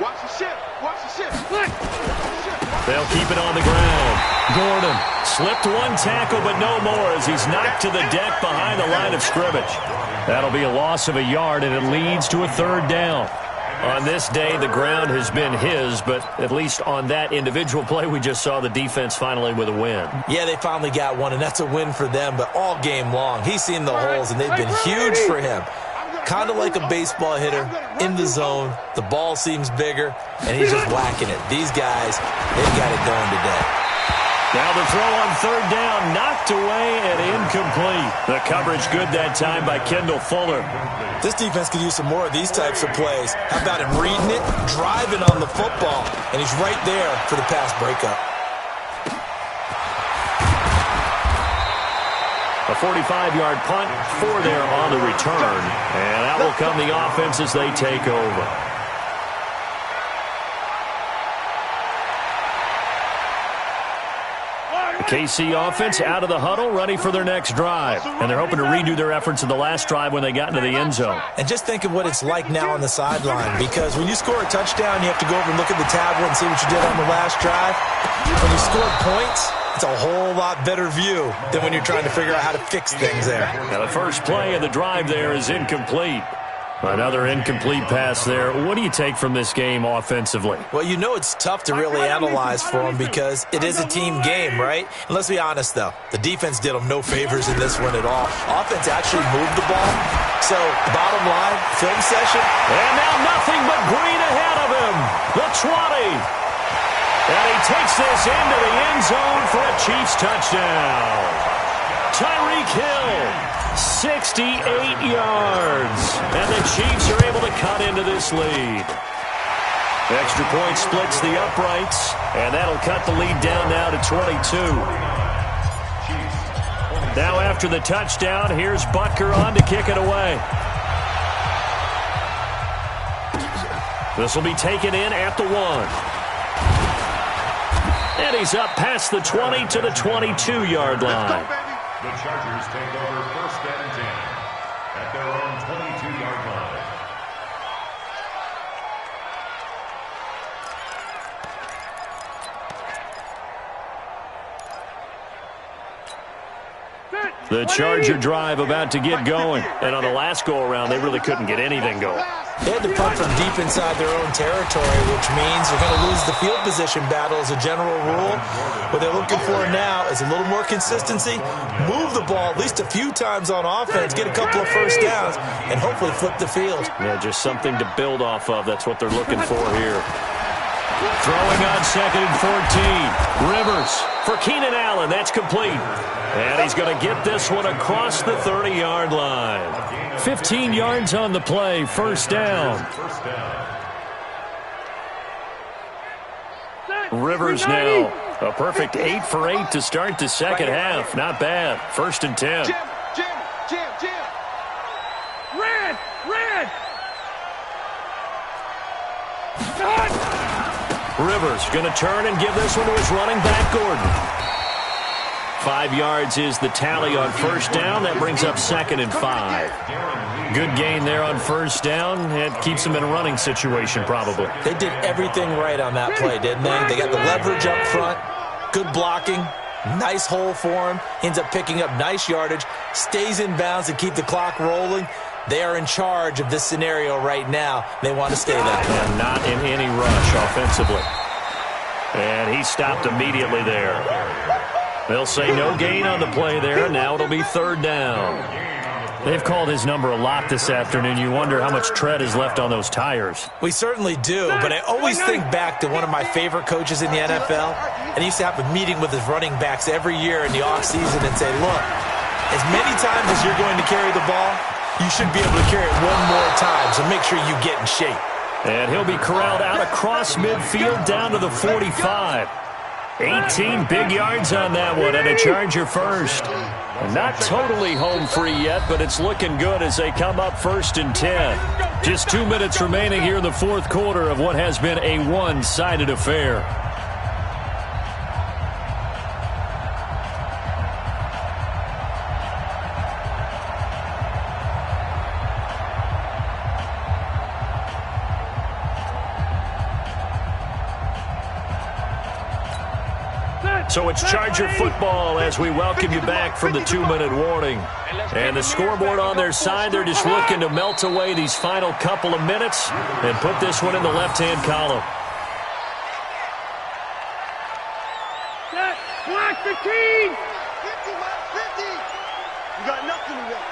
Watch the shift. Watch the shift. They'll keep it on the ground. Gordon slipped one tackle, but no more as he's knocked to the deck behind the line of scrimmage. That'll be a loss of a yard, and it leads to a 3rd down. On this day, the ground has been his, but at least on that individual play, we just saw the defense finally with a win. Yeah, they finally got one, and that's a win for them, but all game long, he's seen the holes, and they've been huge for him. Kind of like a baseball hitter, in the zone, the ball seems bigger, and he's just whacking it. These guys, they've got it going today. Now the throw on 3rd down, knocked away and incomplete. The coverage good that time by Kendall Fuller. This defense could use some more of these types of plays. How about him reading it, driving on the football, and he's right there for the pass breakup. A 45-yard punt, 4 there on the return, and that will come the offense as they take over. KC offense out of the huddle, ready for their next drive. And they're hoping to redo their efforts in the last drive when they got into the end zone. And just think of what it's like now on the sideline, because when you score a touchdown, you have to go over and look at the tablet and see what you did on the last drive. When you score points, it's a whole lot better view than when you're trying to figure out how to fix things there. Now the first play of the drive there is incomplete. Another incomplete pass there. What do you take from this game offensively? Well, you know it's tough to really analyze for them because it is a team game, right? And let's be honest, though. The defense did them no favors in this one at all. Offense actually moved the ball. So, bottom line, film session. And now nothing but green ahead of him. The 20. And he takes this into the end zone for a Chiefs touchdown. Tyreek Hill. 68 yards. And the Chiefs are able to cut into this lead. Extra point splits the uprights, and that'll cut the lead down now to 22. Now after the touchdown, here's Butker on to kick it away. This will be taken in at the 1. And he's up past the 20 to the 22-yard line. The Chargers take over 1st and 10 at their own 22-yard line. The Charger drive about to get going. And on the last go-around, they really couldn't get anything going. They had to punt from deep inside their own territory, which means they're going to lose the field position battle as a general rule. What they're looking for now is a little more consistency, move the ball at least a few times on offense, get a couple of first downs, and hopefully flip the field. Yeah, just something to build off of. That's what they're looking for here. Throwing on 2nd and 14. Rivers for Keenan Allen. That's complete. And he's going to get this one across the 30-yard line. 15 yards on the play. 1st down. Rivers now a perfect 8 for 8 to start the second half. Not bad. 1st and 10. Jim. Red! Rivers going to turn and give this one to his running back, Gordon. 5 yards is the tally on 1st down. That brings up 2nd and 5. Good gain there on 1st down. It keeps them in a running situation, probably. They did everything right on that play, didn't they? They got the leverage up front, good blocking, nice hole for him, ends up picking up nice yardage, stays in bounds to keep the clock rolling. They are in charge of this scenario right now. They want to stay that way. And not in any rush offensively. And he stopped immediately there. They'll say no gain on the play there. Now it'll be 3rd down. They've called his number a lot this afternoon. You wonder how much tread is left on those tires. We certainly do, but I always think back to one of my favorite coaches in the NFL, and he used to have a meeting with his running backs every year in the offseason and say, look, as many times as you're going to carry the ball, you should be able to carry it one more time, so make sure you get in shape. And he'll be corralled out across midfield down to the 45. 18 big yards on that one, and a Charger first. Not totally home free yet, but it's looking good as they come up 1st and 10. Just 2 minutes remaining here in the fourth quarter of what has been a one-sided affair. So it's Charger football as we welcome you back from the 2-minute warning. And the scoreboard on their side, they're just looking to melt away these final couple of minutes and put this one in the left-hand column. Black 15! 50, 50! You got nothing to that.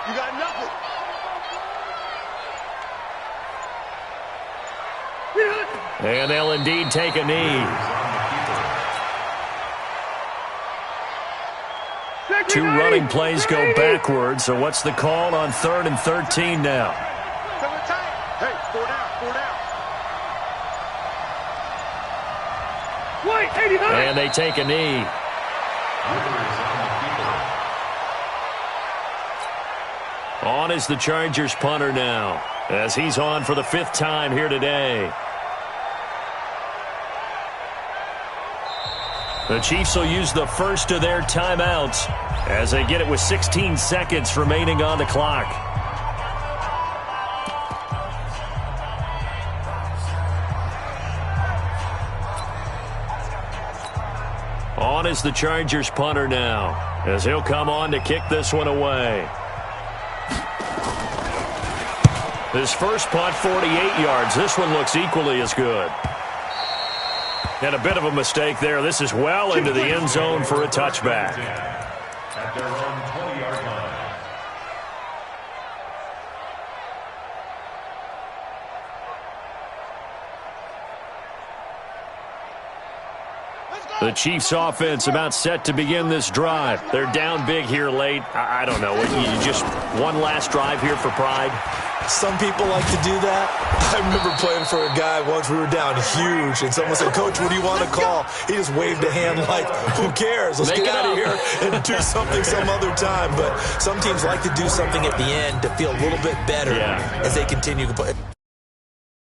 You got nothing. And they'll indeed take a knee. 2 running plays go backwards, so what's the call on 3rd and 13 now? Hey, 4 down. And they take a knee. On is the Chargers punter now, as he's on for the 5th time here today. The Chiefs will use the first of their timeouts as they get it with 16 seconds remaining on the clock. On is the Chargers punter now, as he'll come on to kick this one away. His first punt, 48 yards. This one looks equally as good. And a bit of a mistake there. This is well into the end zone for a touchback. At their own 20-yard line. The Chiefs offense about set to begin this drive. They're down big here late. I don't know. You just one last drive here for pride. Some people like to do that. I remember playing for a guy once. We were down huge, and someone said, "Coach, what do you want to call?" He just waved a hand like, "Who cares? Let's get out of here and do something some other time." But some teams like to do something at the end to feel a little bit better as they continue to play.